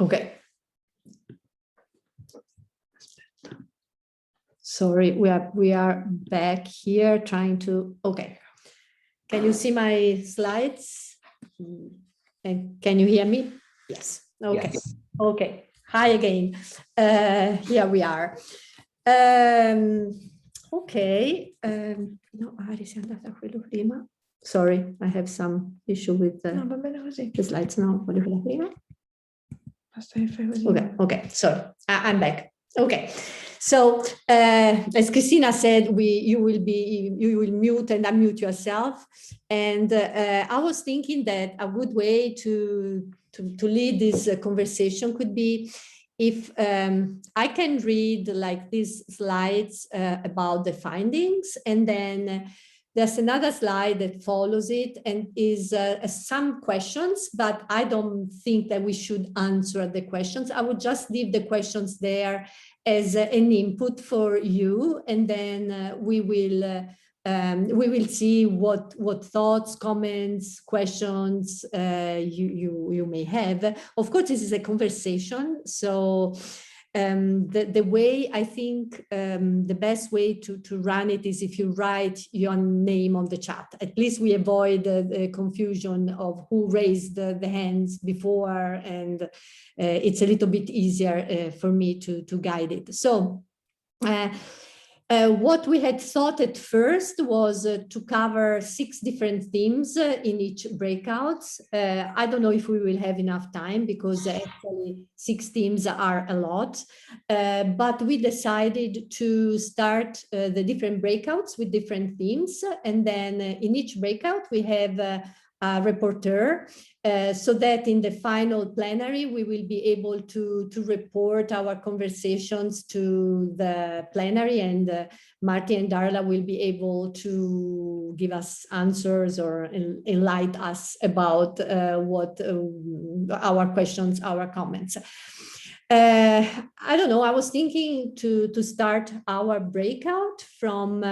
Okay. Sorry, we are back here trying to, okay. Can you see my slides? And can you hear me? Yes. Okay. Yes. Okay. Hi again. Here we are. Okay. No, Ari, sei andata a quello prima. Sorry, I have some issue with the slides now. Voglio quella prima. Okay. Okay. So I'm back. Okay. So as Christina said, you will mute and unmute yourself. And I was thinking that a good way to lead this conversation could be if I can read like these slides about the findings, and then there's another slide that follows it and is some questions, but I don't think that we should answer the questions. I would just leave the questions there as an input for you, and then we will see what thoughts, comments, questions you may have. Of course, this is a conversation, so the way I think the best way to run it is if you write your name on the chat. At least we avoid the confusion of who raised the hands before, and it's a little bit easier for me to guide it. So what we had thought at first was to cover 6 different themes in each breakout. I don't know if we will have enough time, because actually 6 themes are a lot, but we decided to start the different breakouts with different themes, and then in each breakout we have a reporter, so that in the final plenary we will be able to report our conversations to the plenary, and Marty and Darla will be able to give us answers or enlighten us about what our questions, our comments. I don't know, I was thinking to start our breakout from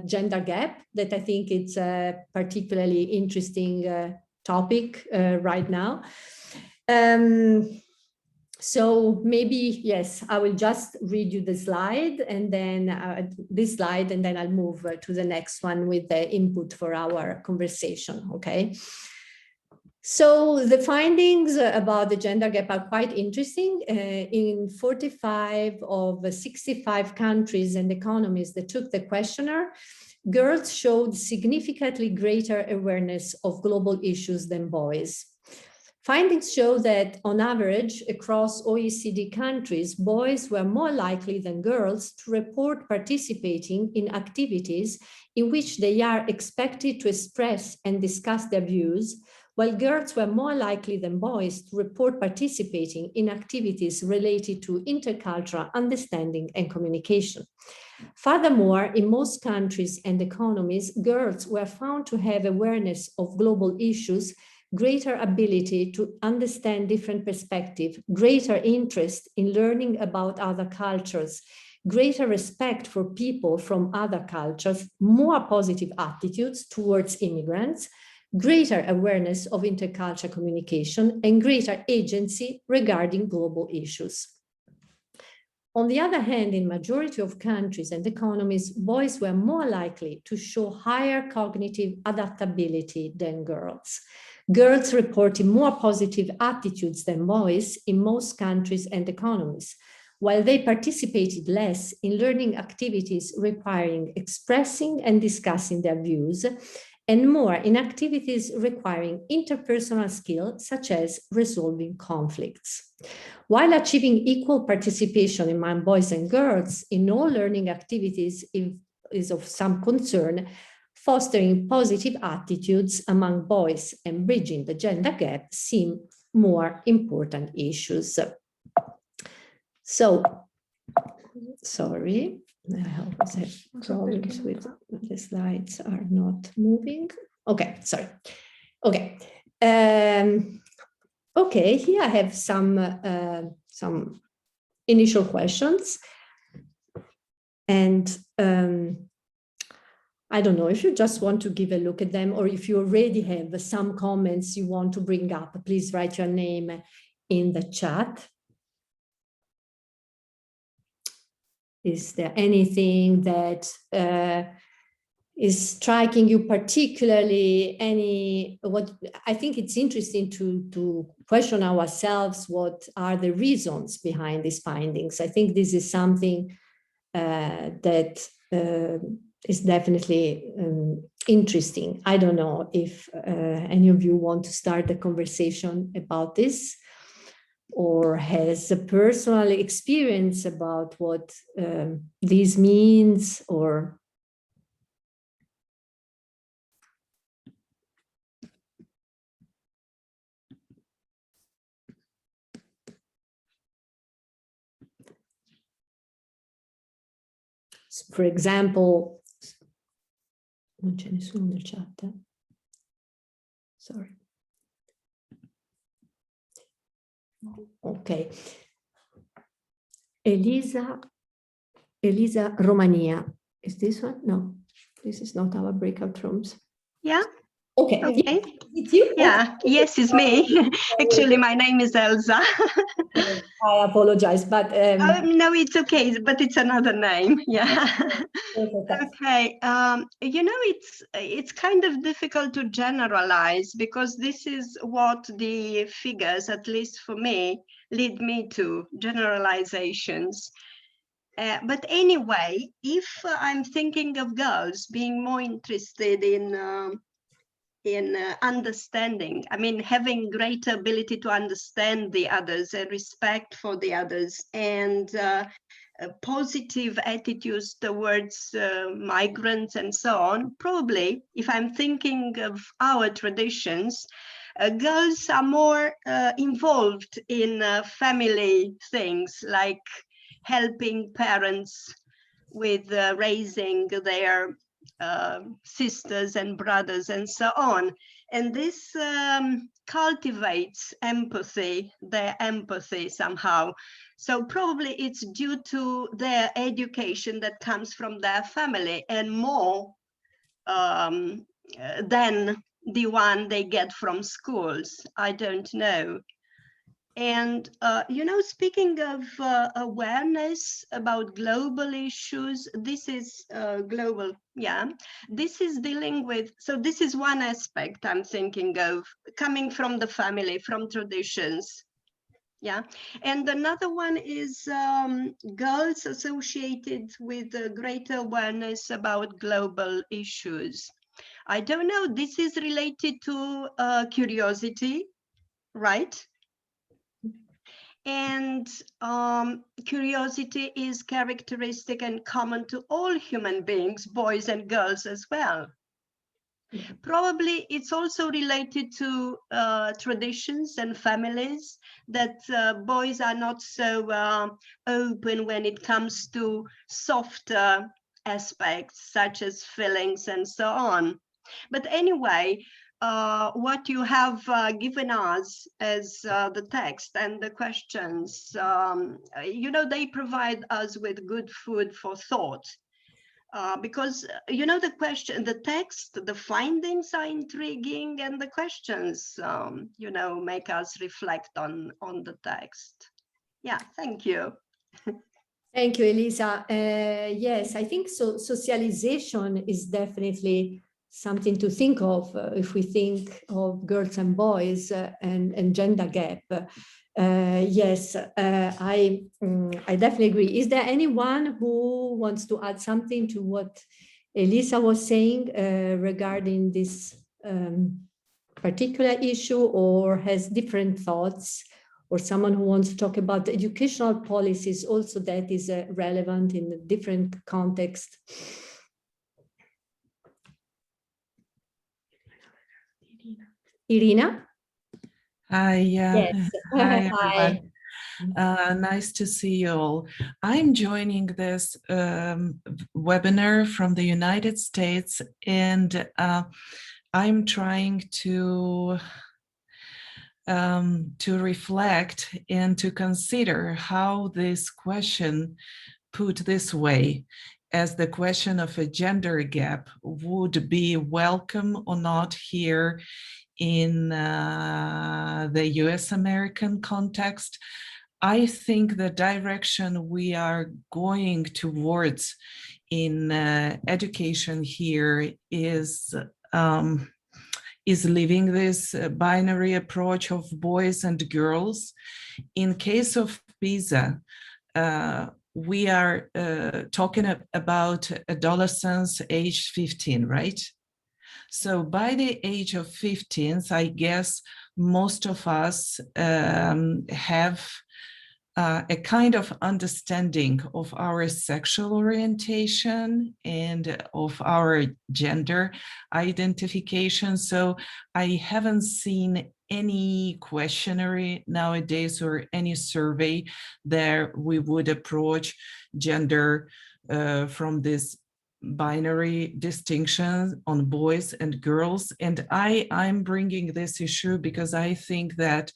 gender gap, that I think it's a particularly interesting topic right now. So maybe, yes, I will just read you the slide, and then this slide, and then I'll move to the next one with the input for our conversation, okay? So the findings about the gender gap are quite interesting. In 45 of 65 countries and economies that took the questionnaire, girls showed significantly greater awareness of global issues than boys. Findings show that on average across OECD countries, boys were more likely than girls to report participating in activities in which they are expected to express and discuss their views, while girls were more likely than boys to report participating in activities related to intercultural understanding and communication. Furthermore, in most countries and economies, girls were found to have awareness of global issues, greater ability to understand different perspectives, greater interest in learning about other cultures, greater respect for people from other cultures, more positive attitudes towards immigrants, greater awareness of intercultural communication, and greater agency regarding global issues. On the other hand, in majority of countries and economies, boys were more likely to show higher cognitive adaptability than girls. Girls reported more positive attitudes than boys in most countries and economies, while they participated less in learning activities requiring expressing and discussing their views, and more in activities requiring interpersonal skills, such as resolving conflicts. While achieving equal participation among boys and girls in all learning activities is of some concern, fostering positive attitudes among boys and bridging the gender gap seem more important issues. So, sorry, I hope I have problems with the slides are not moving. Okay, sorry. Okay. Okay, here I have some initial questions, and I don't know if you just want to give a look at them, or if you already have some comments you want to bring up, please write your name in the chat. Is there anything that is striking you particularly? What I think it's interesting to question ourselves, what are the reasons behind these findings? I think this is something that is definitely interesting. I don't know if any of you want to start a conversation about this, or has a personal experience about what this means, or for example, non c'è nessuno nel chat. Sorry. Okay. Elisa Romania. Is this one? No, this is not our breakout rooms. Yeah. Okay. Okay. It's you? Yeah. Okay. Yes, it's me. Actually, my name is Elsa. I apologize, but no, it's okay. But it's another name. Yeah. Okay. You know, it's kind of difficult to generalize, because this is what the figures, at least for me, lead me to, generalizations. But anyway, if I'm thinking of girls being more interested in understanding, I mean, having greater ability to understand the others and respect for the others, and positive attitudes towards migrants and so on, probably, if I'm thinking of our traditions, girls are more involved in family things, like helping parents with raising their sisters and brothers and so on. And this cultivates empathy, their empathy somehow. So probably it's due to their education that comes from their family, and more than the one they get from schools. I don't know. And, you know, speaking of awareness about global issues, this is global, yeah. This is dealing with, so this is one aspect I'm thinking of, coming from the family, from traditions. Yeah, and another one is girls associated with a greater awareness about global issues. I don't know, this is related to curiosity, right? And curiosity is characteristic and common to all human beings, boys and girls as well. Probably it's also related to traditions and families, that boys are not so open when it comes to softer aspects, such as feelings and so on. But anyway, what you have given us as the text and the questions, you know, they provide us with good food for thought. Because, you know, the question, the text, the findings are intriguing, and the questions, you know, make us reflect on the text. Yeah, thank you. Thank you, Elisa. Yes, I think so. Socialization is definitely something to think of if we think of girls and boys and gender gap. Yes, I definitely agree. Is there anyone who wants to add something to what Elisa was saying regarding this particular issue, or has different thoughts, or someone who wants to talk about the educational policies also that is relevant in a different context? Irina? Hi, Yes. Hi, everyone. Nice to see you all. I'm joining this webinar from the United States, and I'm trying to reflect and to consider how this question put this way. as the question of a gender gap would be welcome or not here in the US American context. I think the direction we are going towards in education here is leaving this binary approach of boys and girls. In case of PISA, we are talking about adolescents aged 15, right? So by the age of 15, I guess most of us have a kind of understanding of our sexual orientation and of our gender identification. So I haven't seen any questionnaire nowadays or any survey that we would approach gender from this binary distinction on boys and girls. And I'm bringing this issue because I think that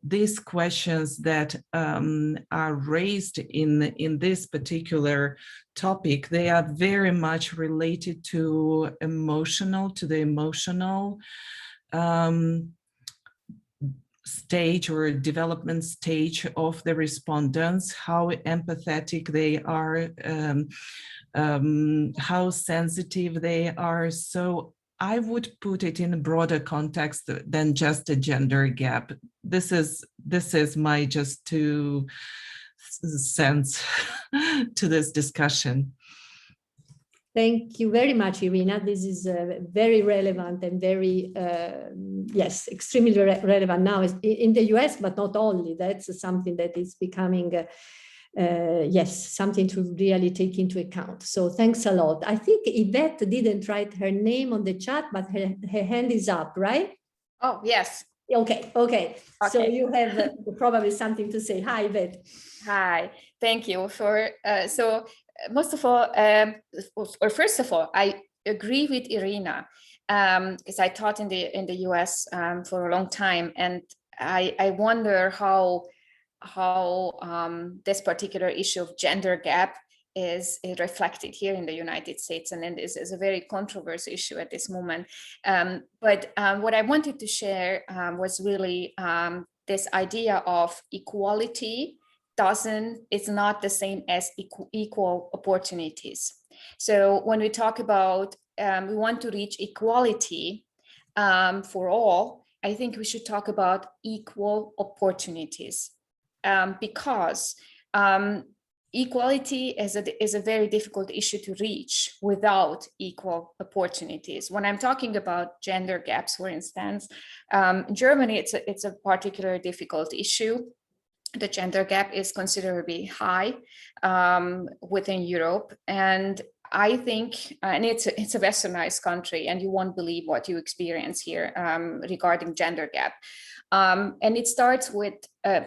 these questions that are raised in this particular topic, they are very much related to the emotional stage or development stage of the respondents, how empathetic they are, how sensitive they are. So I would put it in a broader context than just a gender gap. This is my just 2 cents to this discussion. Thank you very much, Irina. This is very relevant and very, yes, extremely relevant now in the US, but not only. That's something that is becoming, yes, something to really take into account. So thanks a lot. I think Yvette didn't write her name on the chat, but her hand is up, right? Oh, yes. Okay. So you have probably something to say. Hi, Yvette. Hi, thank you for, most of all, or first of all, I agree with Irina, because I taught in the US for a long time, and I wonder how this particular issue of gender gap is reflected here in the United States, and this is a very controversial issue at this moment. But what I wanted to share was really this idea of equality it's not the same as equal opportunities. So when we talk about we want to reach equality for all, I think we should talk about equal opportunities, because equality is a very difficult issue to reach without equal opportunities. When I'm talking about gender gaps, for instance, in Germany, it's a particularly difficult issue. The gender gap is considerably high within Europe, and I think, and it's a westernized country, and you won't believe what you experience here regarding gender gap. And it starts with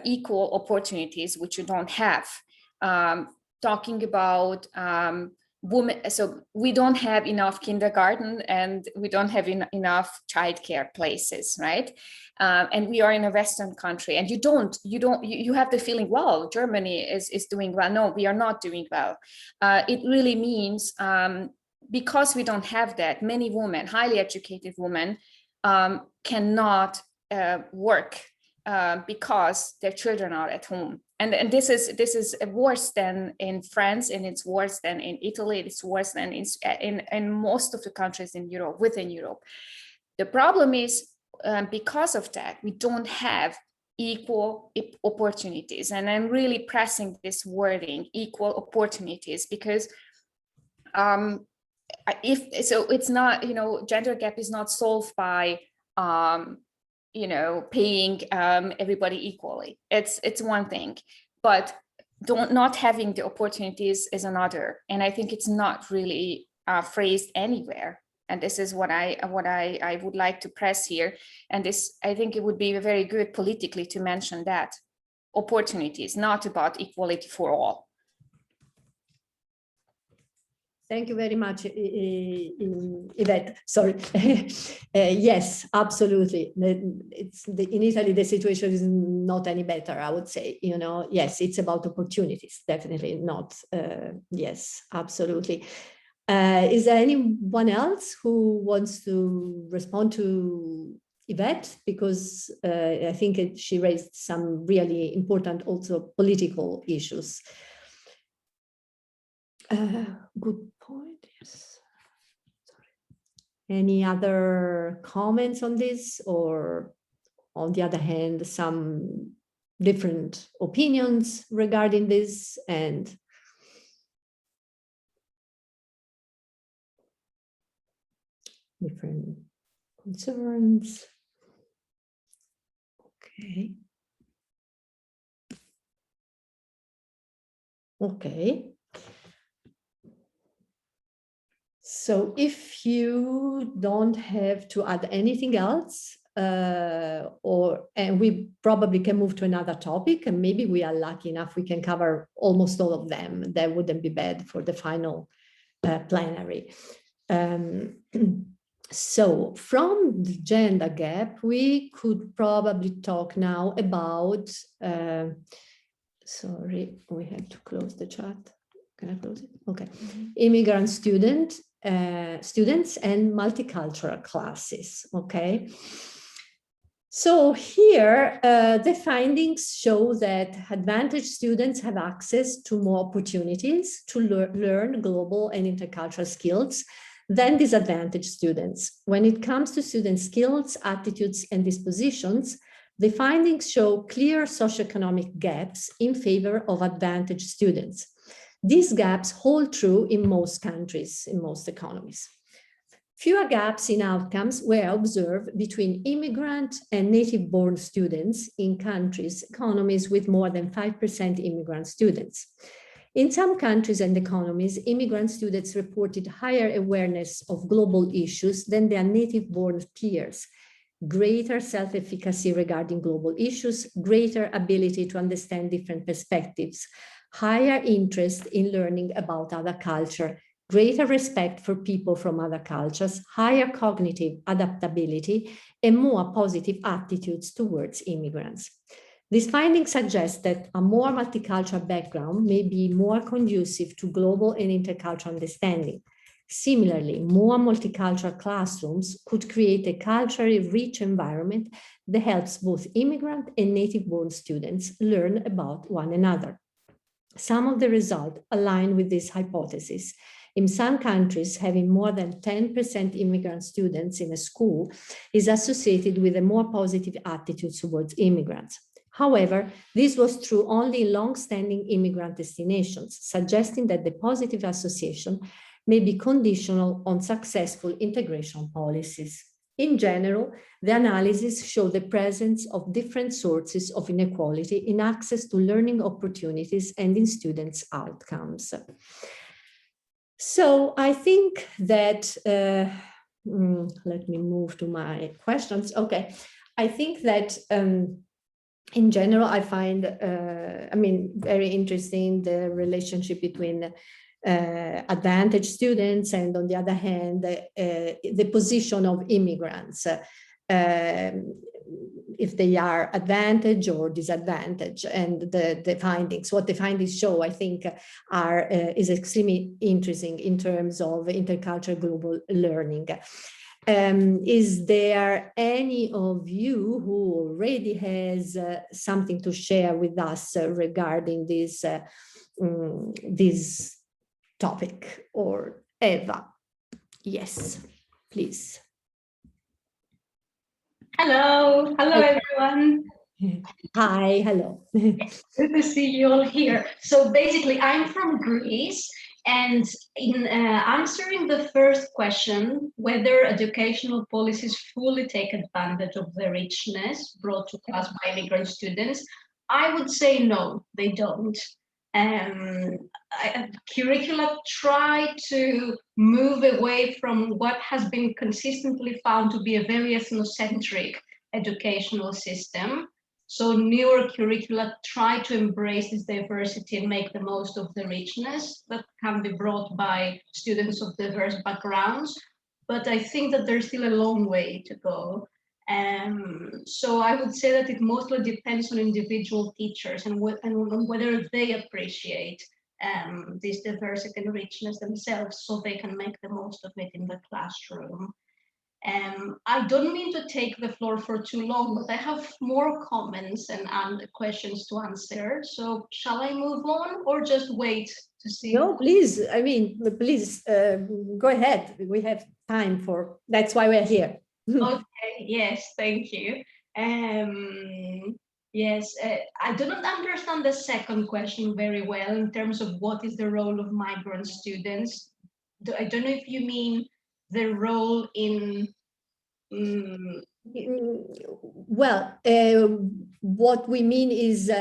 equal opportunities, which you don't have. Talking about women, so we don't have enough kindergarten and we don't have enough childcare places, right? And we are in a Western country, and you have the feeling, well, Germany is doing well. No, we are not doing well. It really means because we don't have that, many women, highly educated women, cannot work because their children are at home. And this is worse than in France, and it's worse than in Italy. It's worse than in most of the countries in Europe, within Europe. The problem is because of that, we don't have equal opportunities. And I'm really pressing this wording, equal opportunities, because it's not, gender gap is not solved by paying everybody equally. It's one thing, but not having the opportunities is another. And I think it's not really phrased anywhere. And this is what I would like to press here. And this, I think it would be very good politically to mention that opportunities, not about equality for all. Thank you very much, Yvette. Sorry. Yes, absolutely. In Italy, the situation is not any better, I would say. You know, yes, it's about opportunities, definitely not. Yes, absolutely. Is there anyone else who wants to respond to Yvette? Because I think she raised some really important also political issues. Good point, yes. Sorry. Any other comments on this, or on the other hand, some different opinions regarding this and different concerns? Okay. Okay. So if you don't have to add anything else, and we probably can move to another topic, and maybe we are lucky enough we can cover almost all of them. That wouldn't be bad for the final plenary. So from the gender gap, we could probably talk now about, sorry, we have to close the chat. Can I close it? Okay. Immigrant students and multicultural classes, okay? So here, the findings show that advantaged students have access to more opportunities to learn global and intercultural skills than disadvantaged students. When it comes to student skills, attitudes, and dispositions, the findings show clear socioeconomic gaps in favor of advantaged students. These gaps hold true in most countries, in most economies. Fewer gaps in outcomes were observed between immigrant and native-born students in countries, economies with more than 5% immigrant students. In some countries and economies, immigrant students reported higher awareness of global issues than their native-born peers, greater self-efficacy regarding global issues, greater ability to understand different perspectives, higher interest in learning about other culture, greater respect for people from other cultures, higher cognitive adaptability, and more positive attitudes towards immigrants. These findings suggest that a more multicultural background may be more conducive to global and intercultural understanding. Similarly, more multicultural classrooms could create a culturally rich environment that helps both immigrant and native-born students learn about one another. Some of the results align with this hypothesis. In some countries, having more than 10% immigrant students in a school is associated with a more positive attitude towards immigrants. However, this was true only in long-standing immigrant destinations, suggesting that the positive association may be conditional on successful integration policies. In general, the analysis showed the presence of different sources of inequality in access to learning opportunities and in students' outcomes. So I think that, let me move to my questions. Okay, I think that in general, I find, very interesting the relationship between advantaged students and, on the other hand, the position of immigrants, if they are advantaged or disadvantaged, and the findings. What the findings show, I think, is extremely interesting in terms of intercultural global learning. Is there any of you who already has something to share with us regarding this topic? Or Eva? Yes, please. Hello, everyone. Hi, hello. Good to see you all here. So basically, I'm from Greece, and in answering the first question, whether educational policies fully take advantage of the richness brought to class by immigrant students, I would say no, they don't. Curricula try to move away from what has been consistently found to be a very ethnocentric educational system. So newer curricula try to embrace this diversity and make the most of the richness that can be brought by students of diverse backgrounds. But I think that there's still a long way to go. So I would say that it mostly depends on individual teachers and on whether they appreciate this diversity and richness themselves, so they can make the most of it in the classroom. I don't mean to take the floor for too long, but I have more comments and questions to answer. So shall I move on or just wait to see? No, please. I mean, please go ahead. We have time for, that's why we're here. Okay, yes, thank you. Yes, I do not understand the second question very well in terms of what is the role of migrant students. I don't know if you mean the role in Well, what we mean is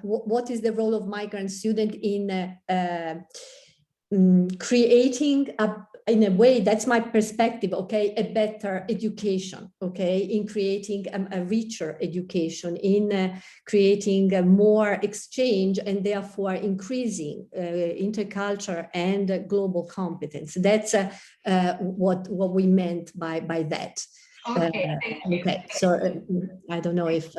what is the role of migrant student in creating in a way, that's my perspective, okay, a better education, okay, in creating a richer education, in creating more exchange and therefore increasing intercultural and global competence. That's what we meant by that. Okay, thank you. Okay, so I don't know if...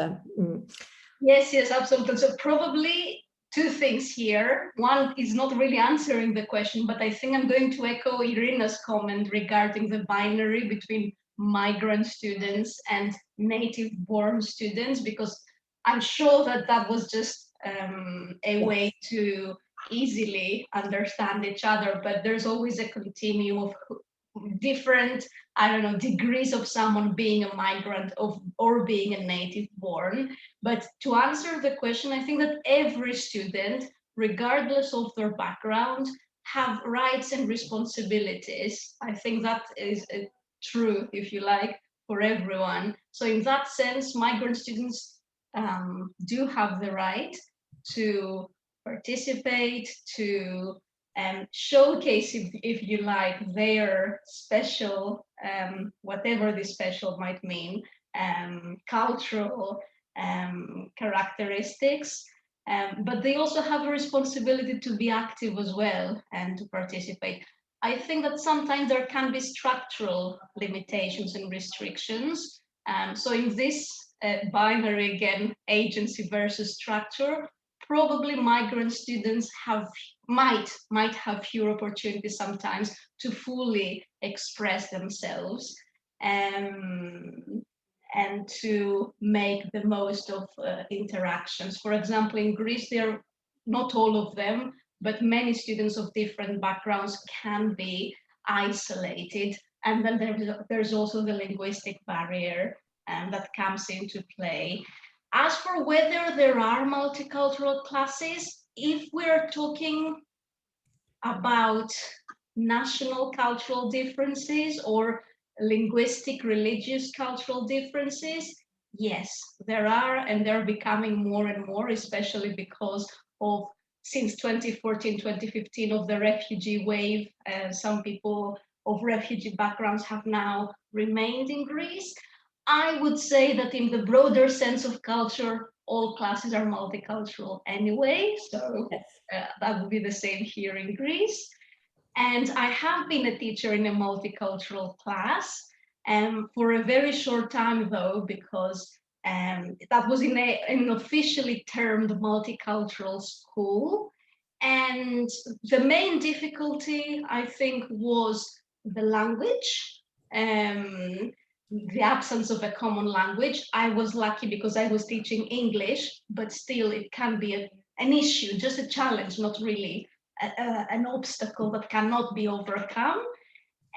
Yes, absolutely. So probably two things here. One is not really answering the question, but I think I'm going to echo Irina's comment regarding the binary between migrant students and native-born students, because I'm sure that that was just a way to easily understand each other, but there's always a continuum of different, I don't know, degrees of someone being a migrant or being a native born. But to answer the question, I think that every student, regardless of their background, have rights and responsibilities. I think that is true, if you like, for everyone. So in that sense, migrant students do have the right to participate, to showcase, if you like, their special, whatever this special might mean, cultural characteristics, but they also have a responsibility to be active as well and to participate. I think that sometimes there can be structural limitations and restrictions. So in this binary, again, agency versus structure, probably migrant students might have fewer opportunities sometimes to fully express themselves and to make the most of interactions. For example, in Greece, there are not all of them, but many students of different backgrounds can be isolated. And then there's also the linguistic barrier that comes into play. As for whether there are multicultural classes, if we're talking about national cultural differences or linguistic, religious cultural differences, yes, there are, and they're becoming more and more, especially because of, since 2014, 2015, of the refugee wave. Some people of refugee backgrounds have now remained in Greece. I would say that in the broader sense of culture, all classes are multicultural anyway, so that would be the same here in Greece. And I have been a teacher in a multicultural class for a very short time, though, because that was in an officially termed multicultural school. And the main difficulty, I think, was the language. The absence of a common language. I was lucky because I was teaching English, but still it can be an issue, just a challenge, not really an obstacle that cannot be overcome.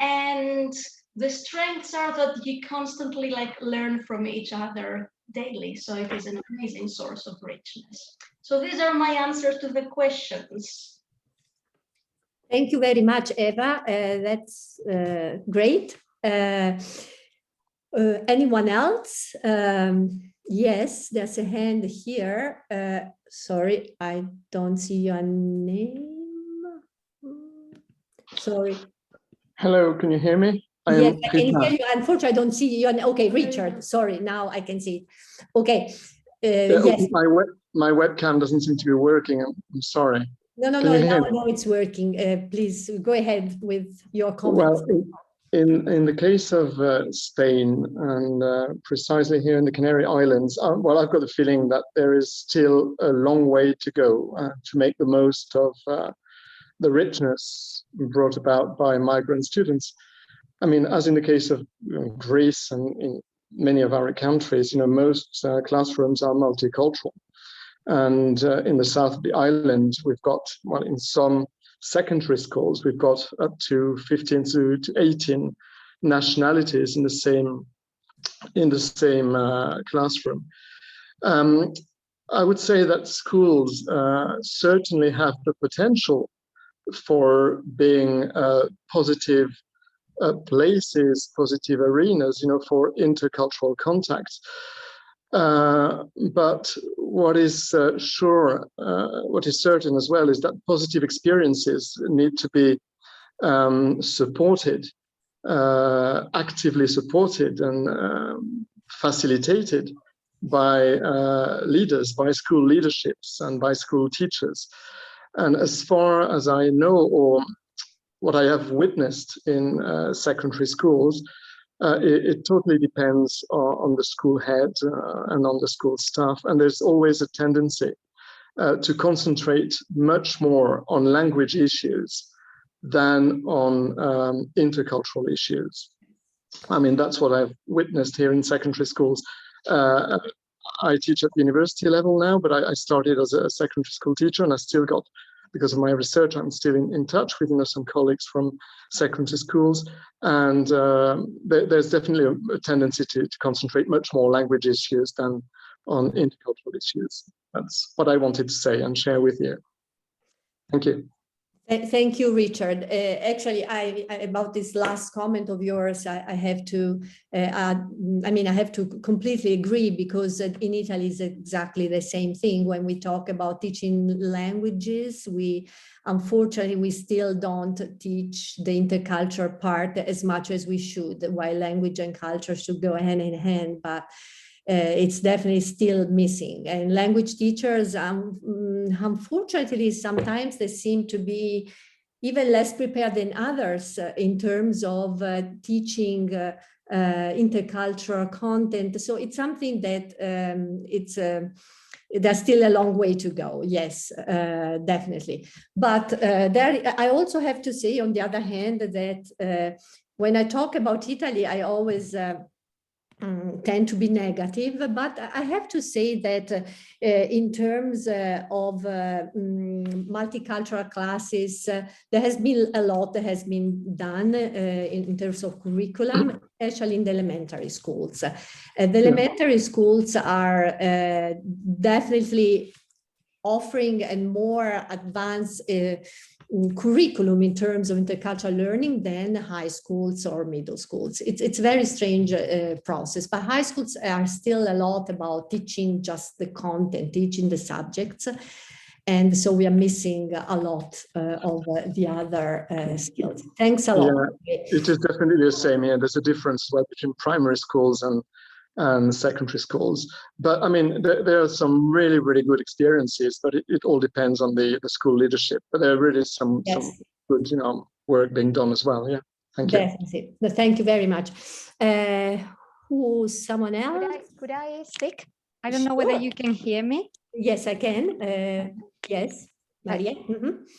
And the strengths are that you constantly learn from each other daily. So it is an amazing source of richness. So these are my answers to the questions. Thank you very much, Eva. That's great. Anyone else? Yes, there's a hand here. Sorry, I don't see your name. Sorry. Hello, can you hear me? Yes, I can hear you. Unfortunately, I don't see you. Okay, Richard, sorry, now I can see it. Okay, Yes. My webcam doesn't seem to be working. I'm sorry. No, now it's working. Please go ahead with your comments. Well, in the case of Spain, and precisely here in the Canary Islands, well, I've got the feeling that there is still a long way to go to make the most of the richness brought about by migrant students. I mean, as in the case of Greece and in many of our countries, most classrooms are multicultural. And in the south of the island, we've got, well, in some secondary schools, we've got up to 15 to 18 nationalities in the same classroom. I would say that schools certainly have the potential for being positive places, positive arenas, for intercultural contact. But what is what is certain as well is that positive experiences need to be supported, actively supported and facilitated by leaders, by school leaderships and by school teachers. And as far as I know, or what I have witnessed in secondary schools, it totally depends on the school head and on the school staff. And there's always a tendency to concentrate much more on language issues than on intercultural issues. I mean, that's what I've witnessed here in secondary schools. I teach at university level now, but I started as a secondary school teacher, and I still got, because of my research, I'm still in touch with some colleagues from secondary schools, and there's definitely a tendency to concentrate much more language issues than on intercultural issues. That's what I wanted to say and share with you. Thank you. Thank you, Richard. Actually, about this last comment of yours, I have to add, I have to completely agree, because in Italy is exactly the same thing. When we talk about teaching languages, unfortunately, we still don't teach the intercultural part as much as we should, while language and culture should go hand in hand, but it's definitely still missing. And language teachers, unfortunately, sometimes they seem to be even less prepared than others in terms of teaching intercultural content. So it's something that there's still a long way to go. Yes, definitely. But I also have to say, on the other hand, that when I talk about Italy, I always tend to be negative, but I have to say that in terms of multicultural classes, there has been a lot that has been done in terms of curriculum, especially in the elementary schools. The elementary schools are definitely offering a more advanced curriculum in terms of intercultural learning than high schools or middle schools. It's a very strange process, but high schools are still a lot about teaching just the content, teaching the subjects. And so we are missing a lot of the other skills. Thanks a lot. Yeah, it is definitely the same. Yeah, there's a difference between primary schools and secondary schools. But I mean, there are some really, really good experiences, but it all depends on the school leadership. But there are really some good, work being done as well. Yeah, thank you. Definitely. No, thank you very much. Someone else? Could I speak? I don't know whether you can hear me. Yes, I can. Yes, Maria.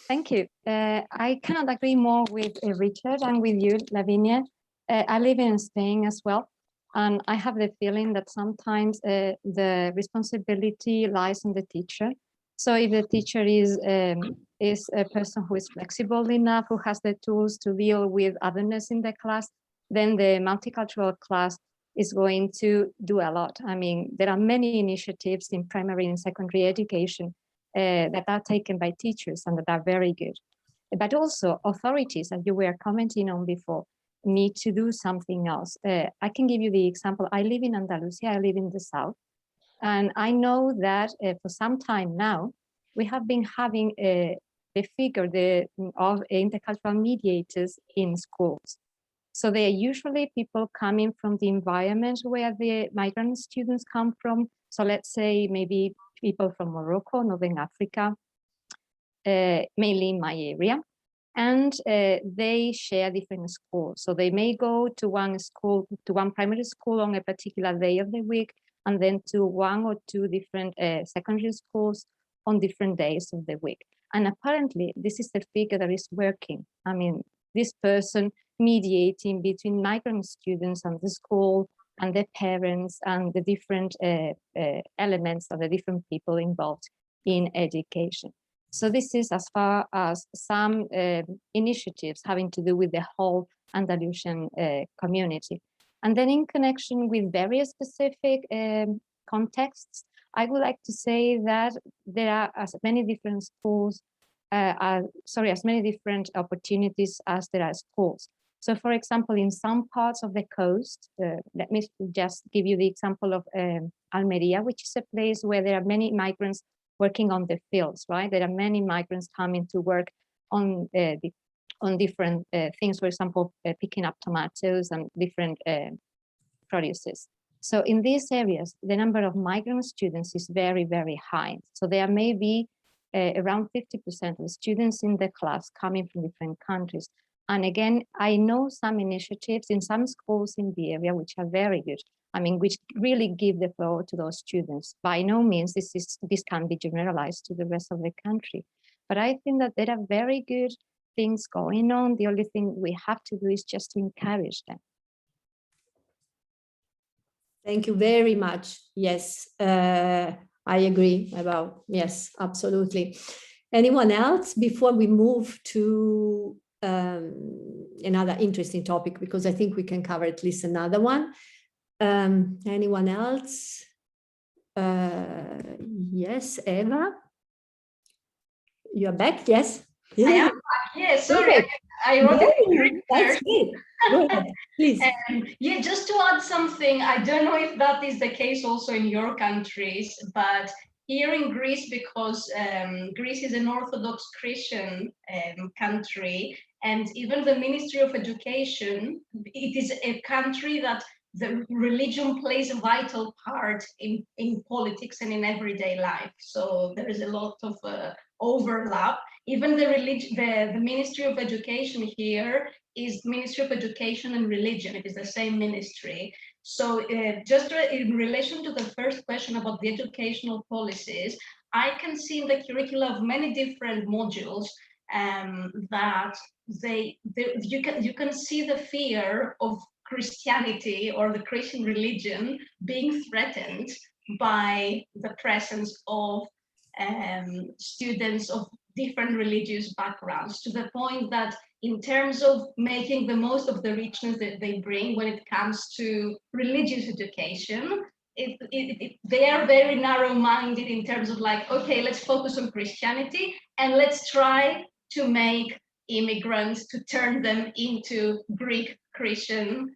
Thank you. I cannot agree more with Richard and with you, Lavinia. I live in Spain as well. And I have the feeling that sometimes the responsibility lies on the teacher. So if the teacher is a person who is flexible enough, who has the tools to deal with otherness in the class, then the multicultural class is going to do a lot. I mean, there are many initiatives in primary and secondary education that are taken by teachers and that are very good. But also authorities, as you were commenting on before, need to do something else. I can give you the example. I live in Andalusia, I live in the south, and I know that for some time now, we have been having the figure of intercultural mediators in schools. So they are usually people coming from the environment where the migrant students come from, So let's say maybe people from Morocco, Northern Africa, mainly in my area, and they share different schools. So they may go to one school, to one primary school on a particular day of the week, and then to one or two different secondary schools on different days of the week. And apparently this is the figure that is working. I mean, this person mediating between migrant students and the school and their parents and the different elements of the different people involved in education. So this is as far as some initiatives having to do with the whole Andalusian community. And then in connection with very specific contexts, I would like to say that there are as many different schools, as many different opportunities as there are schools. So for example, in some parts of the coast, let me just give you the example of Almeria, which is a place where there are many migrants working on the fields, right? There are many migrants coming to work on different things, for example, picking up tomatoes and different produces. So in these areas, the number of migrant students is very, very high. So there may be around 50% of the students in the class coming from different countries. And again, I know some initiatives in some schools in the area which are very good. I mean, which really give the floor to those students. By no means this can be generalized to the rest of the country. But I think that there are very good things going on. The only thing we have to do is just to encourage them. Thank you very much. Yes, I agree about, yes, absolutely. Anyone else before we move to another interesting topic, because I think we can cover at least another one. Anyone else? Yes, Eva, you're back. Yes, I am back. Yeah, sorry, I wrote it. That's great. Go ahead, please. Yeah, just to add something, I don't know if that is the case also in your countries, but here in Greece, because Greece is an Orthodox Christian country, and even the Ministry of Education, it is a country that the religion plays a vital part in politics and in everyday life. So there is a lot of overlap. Even the Ministry of Education here is Ministry of Education and Religion. It is the same ministry. So just in relation to the first question about the educational policies, I can see in the curricula of many different modules that you can see the fear of Christianity or the Christian religion being threatened by the presence of students of different religious backgrounds, to the point that in terms of making the most of the richness that they bring when it comes to religious education, they are very narrow-minded in terms of like, okay, let's focus on Christianity and let's try to make immigrants, to turn them into Greek Christian.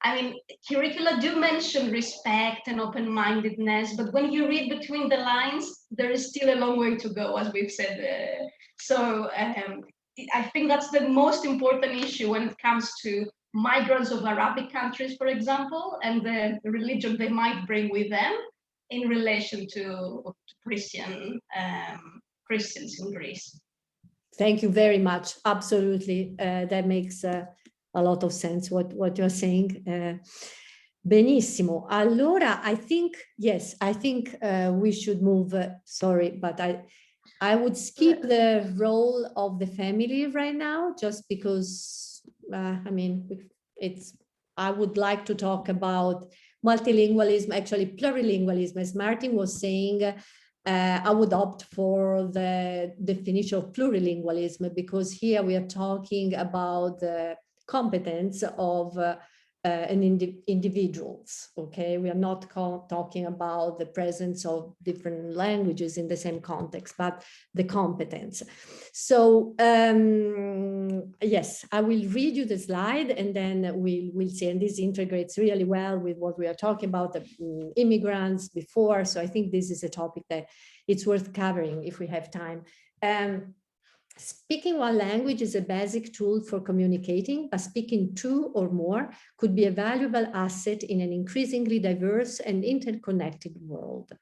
I mean, curricula do mention respect and open-mindedness, but when you read between the lines, there is still a long way to go, as we've said. So I think that's the most important issue when it comes to migrants of Arabic countries, for example, and the religion they might bring with them in relation to Christians in Greece. Thank you very much. Absolutely. That makes a lot of sense what you're saying. Benissimo. Allora, I think we should move, sorry, but I would skip the role of the family right now, just because, I mean, I would like to talk about multilingualism, actually plurilingualism, as Martin was saying. I would opt for the definition of plurilingualism, because here we are talking about the competence of individuals, okay? We are not talking about the presence of different languages in the same context, but the competence. So yes, I will read you the slide and then we'll see, and this integrates really well with what we are talking about, the immigrants before. So I think this is a topic that it's worth covering if we have time. Speaking one language is a basic tool for communicating, but speaking two or more could be a valuable asset in an increasingly diverse and interconnected world.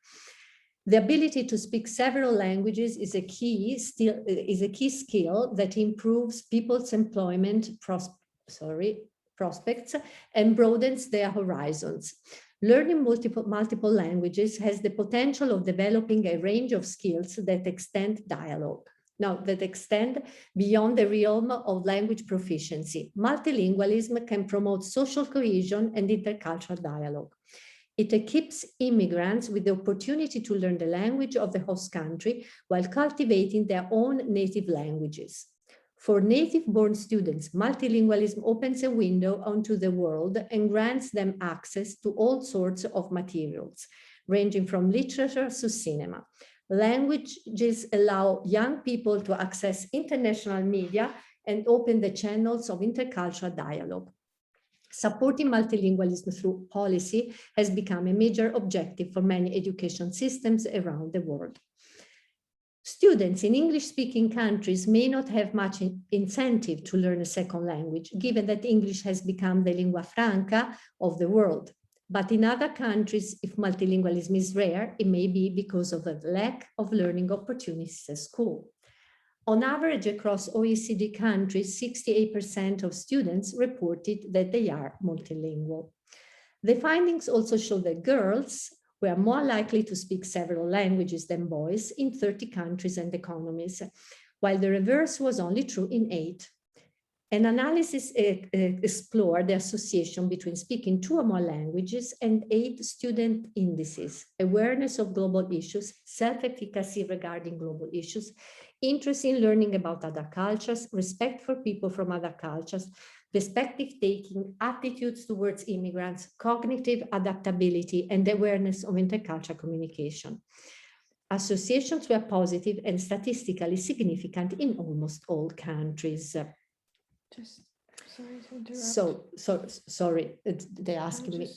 The ability to speak several languages is a key skill that improves people's employment prospects and broadens their horizons. Learning multiple languages has the potential of developing a range of skills that extend dialogue. Now, that extend beyond the realm of language proficiency. Multilingualism can promote social cohesion and intercultural dialogue. It equips immigrants with the opportunity to learn the language of the host country while cultivating their own native languages. For native-born students, multilingualism opens a window onto the world and grants them access to all sorts of materials, ranging from literature to cinema. Languages allow young people to access international media and open the channels of intercultural dialogue. Supporting multilingualism through policy has become a major objective for many education systems around the world. Students in English-speaking countries may not have much incentive to learn a second language, given that English has become the lingua franca of the world. But in other countries, if multilingualism is rare, it may be because of the lack of learning opportunities at school. On average, across OECD countries, 68% of students reported that they are multilingual. The findings also show that girls were more likely to speak several languages than boys in 30 countries and economies, while the reverse was only true in 8. An analysis explored the association between speaking 2 or more languages and 8 student indices: awareness of global issues, self-efficacy regarding global issues, interest in learning about other cultures, respect for people from other cultures, perspective taking, attitudes towards immigrants, cognitive adaptability, and awareness of intercultural communication. Associations were positive and statistically significant in almost all countries. Just sorry to interrupt. Sorry, they're asking me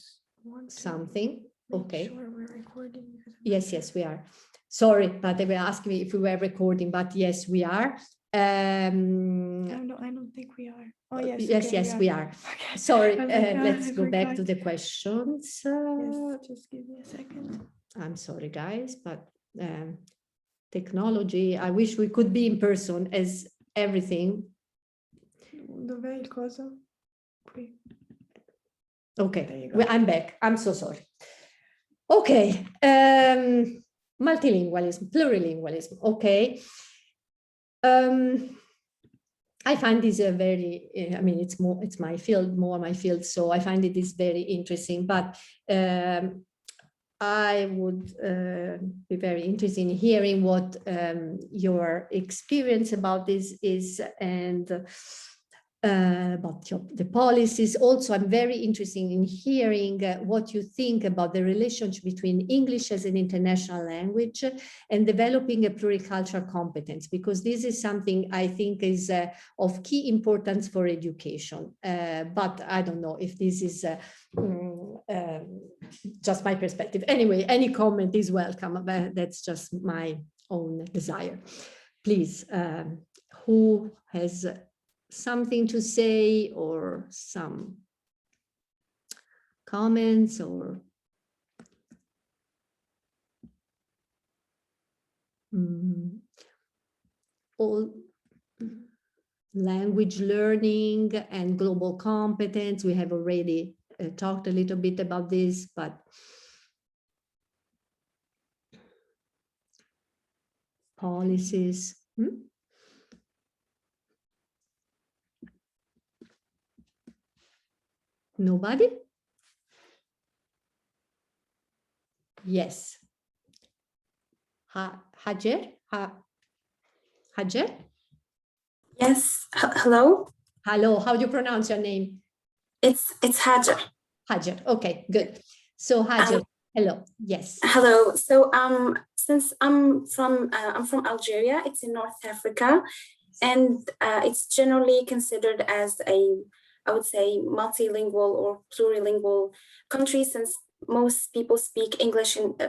something. Okay. Sure we're recording. Yes, we are. Sorry, but they were asking me if we were recording, but yes, we are. I don't think we are. Oh, yes. Yes, we are. Okay. Sorry, Like, let's I go back forgot. to the questions. Yes, just give me a second. I'm sorry, guys, but technology, I wish we could be in person as everything. Dov'è il coso? Qui. Okay, I'm back. I'm so sorry. Okay, multilingualism, plurilingualism. Okay. I find this a very, it's my field, so I find it is very interesting, but I would be very interested in hearing what your experience about this is, and about the policies. Also, I'm very interested in hearing what you think about the relationship between English as an international language and developing a pluricultural competence, because this is something I think is of key importance for education. But I don't know if this is just my perspective. Anyway, any comment is welcome. That's just my own desire. Please, who has something to say or some comments or all language learning and global competence. We have already talked a little bit about this, but policies. Nobody? Yes. Hajer? Hajer? Yes. Hello. Hello. How do you pronounce your name? It's Hajer. Hajer. Okay, good. So Hajer, hello. Yes. Hello. So since I'm from Algeria, it's in North Africa, and it's generally considered as I would say multilingual or plurilingual country, since most people speak English and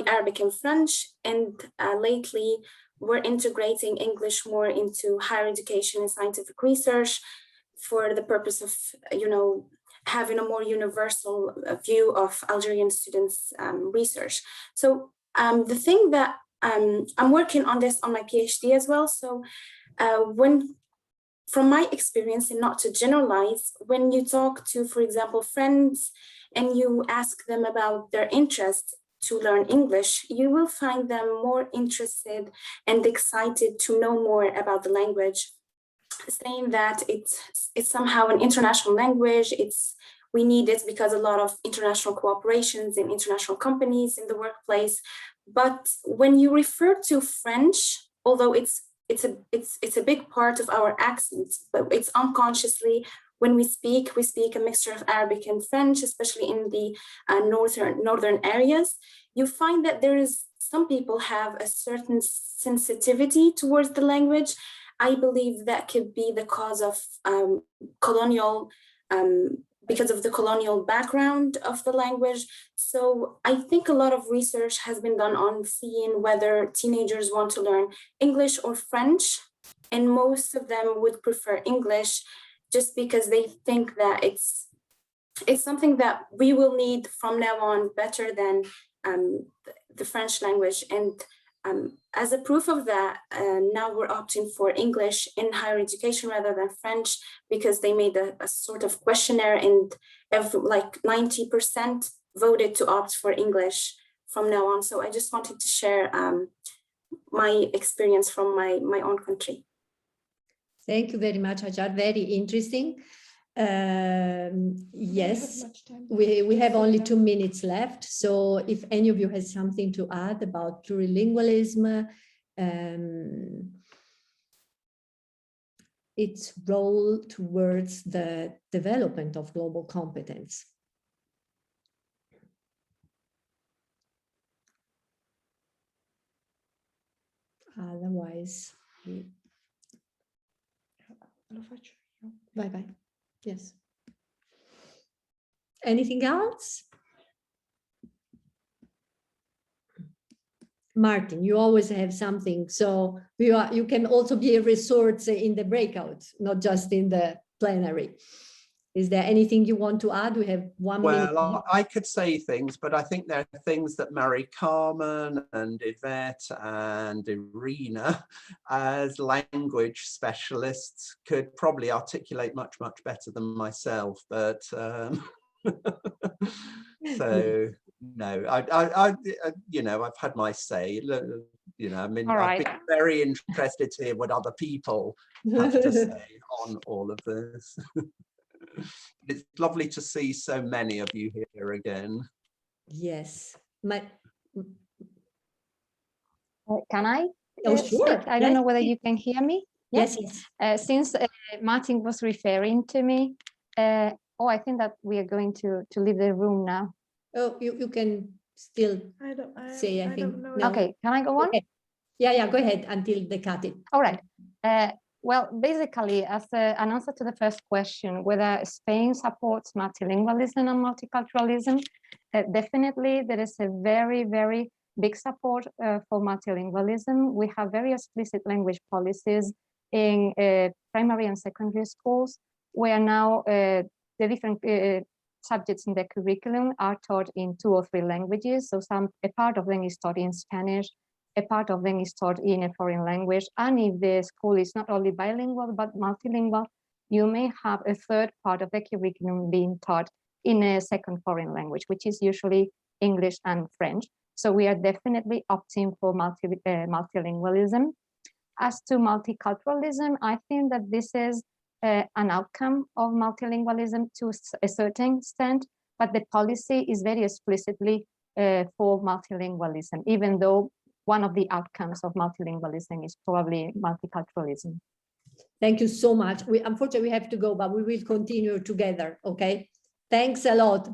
Arabic and French, and lately we're integrating English more into higher education and scientific research for the purpose of, having a more universal view of Algerian students' research. So the thing that I'm working on this on my PhD as well. So from my experience, and not to generalize, when you talk to, for example, friends, and you ask them about their interest to learn English, you will find them more interested and excited to know more about the language, saying that it's somehow an international language. We need it because a lot of international cooperations and international companies in the workplace. But when you refer to French, although it's a big part of our accent, but it's unconsciously, when we speak a mixture of Arabic and French, especially in the northern areas. You find that some people have a certain sensitivity towards the language. I believe that could be the cause of because of the colonial background of the language. So I think a lot of research has been done on seeing whether teenagers want to learn English or French, and most of them would prefer English, just because they think that it's something that we will need from now on better than the French language. And as a proof of that, now we're opting for English in higher education rather than French, because they made a sort of questionnaire, and like 90% voted to opt for English from now on. So I just wanted to share my experience from my own country. Thank you very much, Hajar. Very interesting. Yes, we have only 2 minutes left. So if any of you has something to add about plurilingualism, its role towards the development of global competence. Otherwise, bye-bye. Yes. Anything else? Martin, you always have something. So you can also be a resource in the breakout, not just in the plenary. Is there anything you want to add? We have 1 minute. Well, I could say things, but I think there are things that Mary Carmen and Yvette and Irina, as language specialists, could probably articulate much, much better than myself. But so no, I've had my say. I mean, I've been very interested to hear what other people have to say on all of this. It's lovely to see so many of you here again. Yes. Can I? Oh, sure. I don't know whether you can hear me. Yes. Since Martin was referring to me, I think that we are going to leave the room now. Oh, you can still say, I think. No. Okay, can I go on? Okay. Yeah, go ahead until they cut it. All right. Well, basically, as an answer to the first question, whether Spain supports multilingualism and multiculturalism, definitely there is a very, very big support for multilingualism. We have very explicit language policies in primary and secondary schools, where now the different subjects in the curriculum are taught in 2 or 3 languages. So a part of them is taught in Spanish, a part of them is taught in a foreign language. And if the school is not only bilingual, but multilingual, you may have a third part of the curriculum being taught in a second foreign language, which is usually English and French. So we are definitely opting for multilingualism. As to multiculturalism, I think that this is an outcome of multilingualism to a certain extent, but the policy is very explicitly for multilingualism, even though one of the outcomes of multilingualism is probably multiculturalism. Thank you so much. Unfortunately, we have to go, but we will continue together, okay? Thanks a lot.